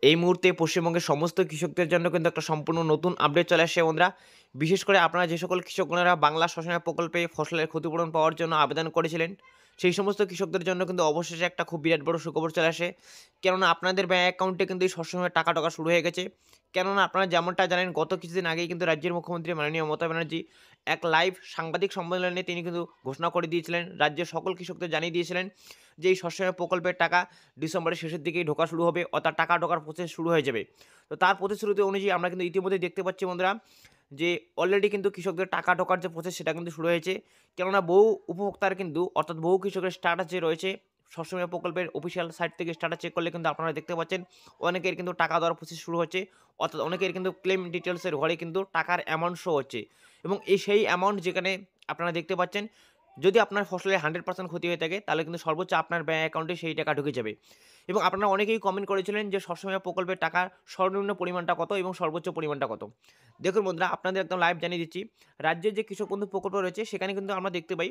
এই মুহূর্তে পশ্চিমবঙ্গের সমস্ত কৃষকদের জন্য কিন্তু একটা সম্পূর্ণ নতুন আপডেট চলে আসছে বন্ধুরা। বিশেষ করে আপনারা যে সকল কৃষকগণেরা বাংলা শোষণের প্রকল্পে ফসলের ক্ষতিপূরণ পাওয়ার জন্য আবেদন করেছিলেন, সেই সমস্ত কৃষকদের জন্য কিন্তু অবশেষে একটা খুব বিরাট বড় সুখবর চলে আসে। কেননা আপনাদের ব্যাংক অ্যাকাউন্টে কিন্তু এই শস্য বিমার টাকা ঢোকা শুরু হয়ে গেছে। কেননা আপনারা যেমনটা জানেন, গত কিছুদিন আগেই কিন্তু রাজ্যের মুখ্যমন্ত্রী মাননীয় মমতা ব্যানার্জি এক লাইভ সাংবাদিক সম্মেলনে তিনি কিন্তু ঘোষণা করে দিয়েছিলেন, রাজ্যের সকল কৃষকদের জানিয়ে দিয়েছিলেন যে এই শস্য বিমা প্রকল্পের টাকা ডিসেম্বরের শেষের দিকেই ঢোকা শুরু হবে, অর্থাৎ টাকা ঢোকার প্রসেস শুরু হয়ে যাবে। তো তার প্রতিশ্রুতি অনুযায়ী আমরা কিন্তু ইতিমধ্যে দেখতে পাচ্ছি বন্ধুরা যে অলরেডি কিন্তু কৃষকদের টাকা ঢোকার যে প্রসেস সেটা কিন্তু শুরু হয়েছে। কেননা বহু উপভোক্তার কিন্তু, অর্থাৎ বহু কৃষকের স্ট্যাটাস যে রয়েছে শস্য বিমা প্রকল্পের অফিসিয়াল সাইট থেকে স্ট্যাটাস চেক করলে কিন্তু আপনারা দেখতে পাচ্ছেন অনেকের কিন্তু টাকা দেওয়ার প্রসেস শুরু হচ্ছে, অর্থাৎ অনেকের কিন্তু ক্লেম ডিটেলসের ঘরে কিন্তু টাকার অ্যামাউন্ট শো হচ্ছে। এবং সেই অ্যামাউন্ট যেখানে আপনারা দেখতে পাচ্ছেন, যদি আপনার ফসলের 100% ক্ষতি হয়ে থাকে তাহলে কিন্তু সর্বোচ্চ আপনার ব্যাংক অ্যাকাউন্টে সেই টাকা ঢুকে যাবে। এবং আপনারা অনেকেই কমেন্ট করেছিলেন যে শস্য বিমা প্রকল্পের টাকার সর্বনিম্ন পরিমাণটা কত এবং সর্বোচ্চ পরিমাণটা কত। দেখুন বন্ধুরা, আপনাদের একদম লাইভ জানিয়ে দিচ্ছি, রাজ্যের যে কৃষক বন্ধু প্রকল্প রয়েছে সেখানে কিন্তু আমরা দেখতে পাই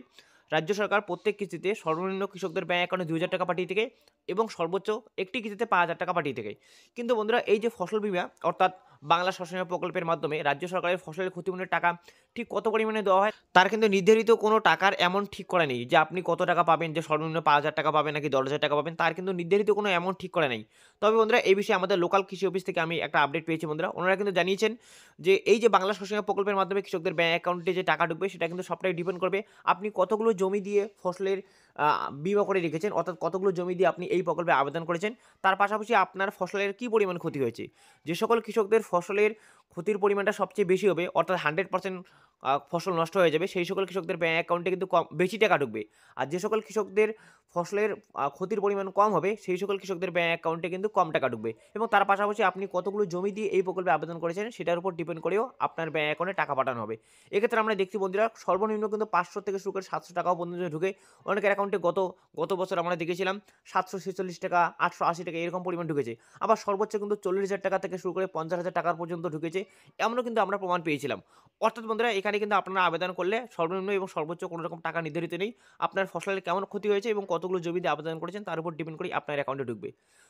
রাজ্য সরকার প্রত্যেক কিস্তিতে সর্বনিম্ন কৃষকদের ব্যাংক অ্যাকাউন্টে 2,000 টাকা পাঠিয়ে থাকে এবং সর্বোচ্চ একটি কিস্তিতে 5,000 টাকা পাঠিয়ে থাকে। কিন্তু বন্ধুরা, এই যে ফসল বীমা অর্থাৎ বাংলা শস্য বিমা প্রকল্পের মাধ্যমে রাজ্য সরকারের ফসলের ক্ষতিপূরণের টাকা ঠিক কত পরিমাণে দেওয়া হয় তার কিন্তু নির্ধারিত কোনো টাকার অ্যামাউন্ট ঠিক করা নেই, যে আপনি কত টাকা পাবেন, যে সর্বনিম্ন 5,000 টাকা পাবেন নাকি 10,000 টাকা পাবেন, তার কিন্তু নির্ধারিত কোনো অ্যামাউন্ট ঠিক করা নেই। তবে বন্ধুরা, এই বিষয়ে আমাদের লোকাল কৃষি অফিস থেকে আমি একটা আপডেট পেয়েছি বন্ধুরা, ওনারা কিন্তু জানিয়েছেন যে এই যে বাংলা শস্য বিমা প্রকল্পের মাধ্যমে কৃষকদের ব্যাংক অ্যাকাউন্টে যে টাকা ঢুকবে সেটা কিন্তু সবটাই ডিপেন্ড করবে আপনি কতগুলো জমি দিয়ে ফসলের বিমা করে রেখেছেন, অর্থাৎ কতগুলো জমি দিয়ে আপনি এই প্রকল্পে আবেদন করেছেন, তার পাশাপাশি আপনার ফসলের কী পরিমাণ ক্ষতি হয়েছে। যে সকল কৃষকদের ফসলের ক্ষতির পরিমাণটা সবচেয়ে বেশি হবে, অর্থাৎ 100% ফসল নষ্ট হয়ে যাবে, সেই সকল কৃষকদের ব্যাংক অ্যাকাউন্টে কিন্তু বেশি টাকা ঢুকবে। আর যে সকল কৃষকদের ফসলের ক্ষতির পরিমাণ কম হবে, সেই সকল কৃষকদের ব্যাংক অ্যাকাউন্টে কিন্তু কম টাকা ঢুকবে। এবং তার পাশাপাশি আপনি কতগুলো জমি দিয়ে এই প্রকল্পে আবেদন করেছেন সেটার উপর ডিপেন্ড করেও আপনার ব্যাংক অ্যাকাউন্টে টাকা পাঠানো হবে। এক্ষেত্রে আমরা দেখছি বন্ধুরা, সর্বনিম্ন কিন্তু 500 থেকে শুরু করে 700 টাকাও পর্যন্ত ঢুকে অনেকের অ্যাকাউন্টে। গত বছর আমরা দেখেছিলাম 746 টাকা, 880 টাকা এরকম পরিমাণ ঢুকেছে। আবার সর্বোচ্চ কিন্তু 40,000 টাকা থেকে শুরু করে 50,000 টাকার পর্যন্ত ঢুকেছে, এমনও কিন্তু আমরা প্রমাণ পেয়েছিলাম। অর্থাৎ বন্ধুরা, এখানে কিন্তু আপনারা আবেদন করলে সর্বনিম্ন এবং সর্বোচ্চ কোনো রকম টাকা নির্ধারিত নেই। আপনার ফসলের কেমন ক্ষতি হয়েছে এবং কতগুলো জমি দিয়ে আবেদন করেছেন তার উপর ডিপেন্ড করে আপনার অ্যাকাউন্টে ঢুকবে।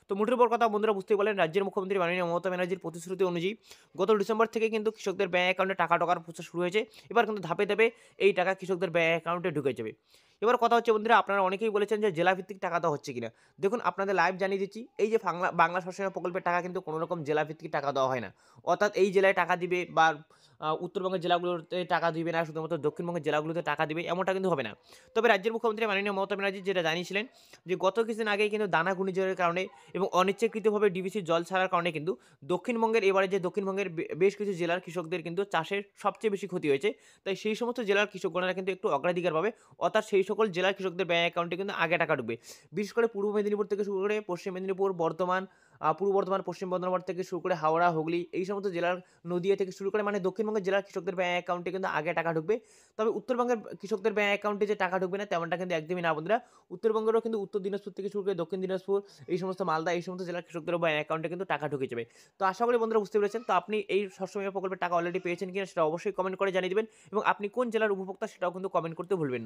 তো মোটের উপর কথা বন্ধুরা, বুঝতেই পারলেন রাজ্যের মুখ্যমন্ত্রী মাননীয় মমতা ব্যানার্জির প্রতিশ্রুতি অনুযায়ী গত ডিসেম্বর থেকে কিন্তু কৃষকদের ব্যাংক অ্যাকাউন্টে টাকা ঢোকার প্রসেস শুরু হয়েছে। এবার কিন্তু ধাপে ধাপে এই টাকা কৃষকদের ব্যাংক অ্যাকাউন্টে ঢুকে যাবে। এবার কথা হচ্ছে বন্ধুরা, আপনারা অনেকেই বলেছেন যে জেলাভিত্তিক টাকা দেওয়া হচ্ছে কিনা। দেখুন, আপনাদের লাইভ জানিয়ে দিচ্ছি, এই যে বাংলা শস্য বিমা প্রকল্পের টাকা কিন্তু কোনো রকম জেলাভিত্তিক টাকা দেওয়া হয় না। অর্থাৎ এই জেলায় টাকা দিবে বা উত্তরবঙ্গের জেলাগুলোতে টাকা দিবে না, শুধুমাত্র দক্ষিণবঙ্গের জেলাগুলোতে টাকা দিবে, এমনটা কিন্তু হবে না। তবে রাজ্যের মুখ্যমন্ত্রী মাননীয় মমতা ব্যানার্জি যেটা জানিয়েছিলেন যে গত কিছুদিন আগেই কিন্তু দানা ঘূর্ণিঝড়ের কারণে এবং অনিচ্ছাকৃতভাবে ডিভিসির জল ছাড়ার কারণে কিন্তু দক্ষিণবঙ্গের, এবারে যে দক্ষিণবঙ্গের বেশ কিছু জেলার কৃষকদের কিন্তু চাষের সবচেয়ে বেশি ক্ষতি হয়েছে। তাই সেই সমস্ত জেলার কৃষকগণেরা কিন্তু একটু অগ্রাধিকার পাবে, অর্থাৎ সেই সকল জেলার কৃষকদের ব্যাংক অ্যাকাউন্টে কিন্তু আগে টাকা ঢুকবে। বিশেষ করে পূর্ব মেদিনীপুর থেকে শুরু করে পশ্চিম মেদিনীপুর, বর্ধমান, পূর্ব বর্ধমান, পশ্চিম বর্ধমান থেকে শুরু করে হাওড়া, হুগলি, এই সমস্ত জেলার, নদিয়া থেকে শুরু করে মানে দক্ষিণবঙ্গের জেলার কৃষকদের ব্যাংক অ্যাকাউন্টে কিন্তু আগে টাকা ঢুকবে। তবে উত্তরবঙ্গের কৃষকদের ব্যাংক অ্যাকাউন্টে যে টাকা ঢুকবে না তেমনটা কিন্তু একদমই না বন্ধুরা। উত্তরবঙ্গেরও কিন্তু উত্তর দিনাজপুর থেকে শুরু করে দক্ষিণ দিনাজপুর, এই সমস্ত মালদা, এই সমস্ত জেলার কৃষকদেরও ব্যাংক অ্যাকাউন্টে কিন্তু টাকা ঢুকে যাবে। তো আশা করি বন্ধুরা বুঝতে পেরেছেন। তো আপনি এই শস্য বিমা প্রকল্পের টাকা অলরেডি পেয়েছেন কিনা সেটা অবশ্যই কমেন্ট করে জানিয়ে দিবেন এবং আপনি কোন জেলার উপভোক্তা সেটাও কিন্তু কমেন্ট করতে ভুলবেন না।